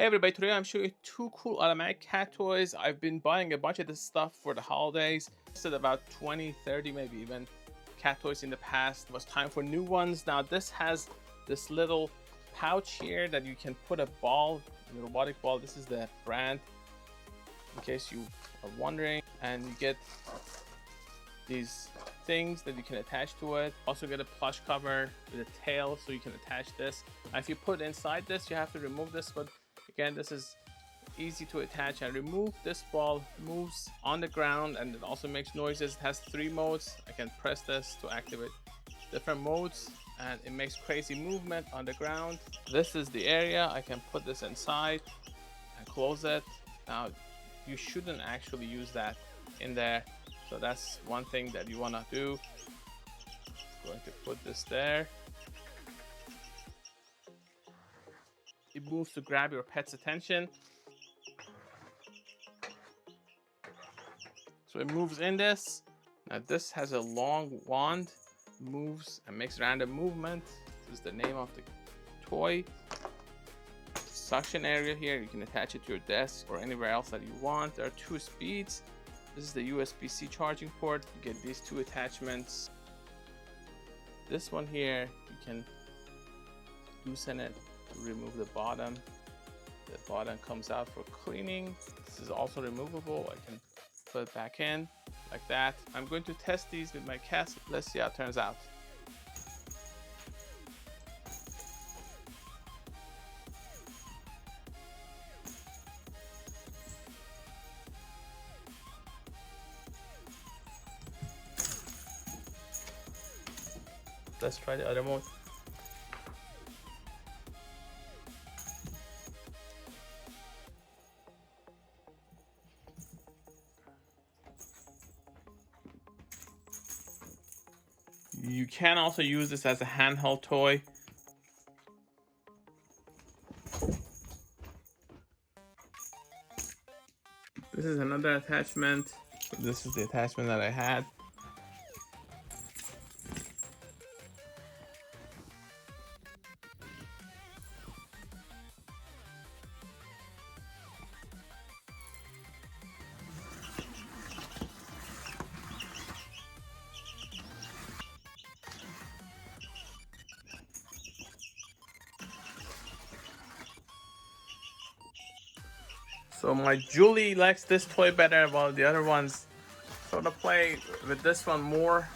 Hey everybody, today I'm showing you two cool automatic cat toys. I've been buying a bunch of this stuff for the holidays. I said about 20, 30, maybe even cat toys in the past. It was time for new ones. Now this has this little pouch here that you can put a ball, a robotic ball. This is the brand, in case you are wondering. And you get these things that you can attach to it. Also get a plush cover with a tail so you can attach this. Now if you put inside this, you have to remove this, but again, this is easy to attach and remove. This ball moves on the ground and it also makes noises. It has 3 modes. I can press this to activate different modes and it makes crazy movement on the ground. This is the area. I can put this inside and close it. Now you shouldn't actually use that in there, so that's one thing that you want to do. I'm going to put this there. It moves to grab your pet's attention. So it moves in this. Now this has a long wand, moves and makes random movement. This is the name of the toy. Suction area here, you can attach it to your desk or anywhere else that you want. There are 2 speeds. This is the USB-C charging port. You get these 2 attachments. This one here, you can loosen it to remove the bottom. The bottom comes out for cleaning. This is also removable. I can put it back in like that. I'm going to test these with my cats. Let's see how it turns out. Let's try the other mode. You can also use this as a handheld toy. This is another attachment. This is the attachment that I had. So my Julie likes this toy better, while the other ones sort of play with this one more.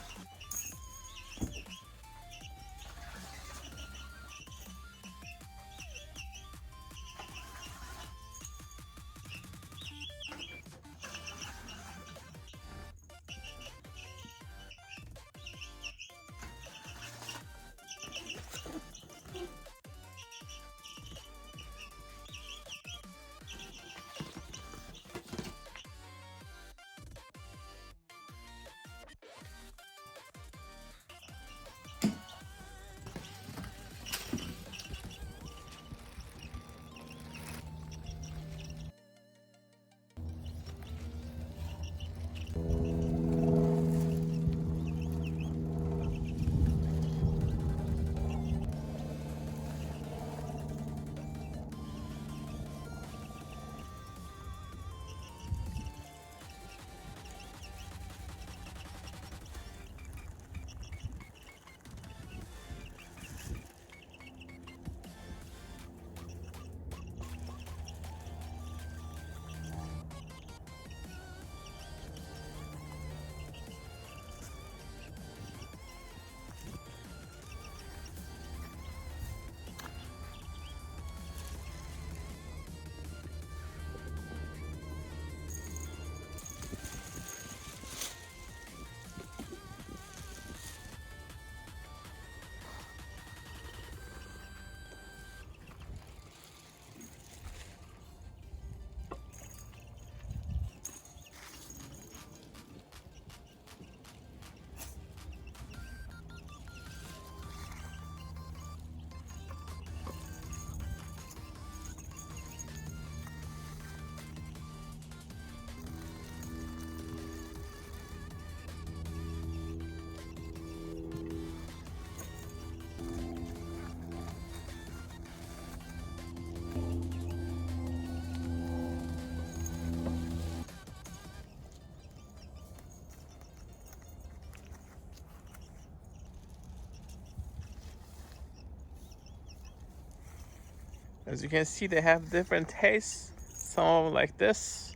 As you can see, they have different tastes. Some of them like this,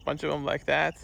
a bunch of them like that.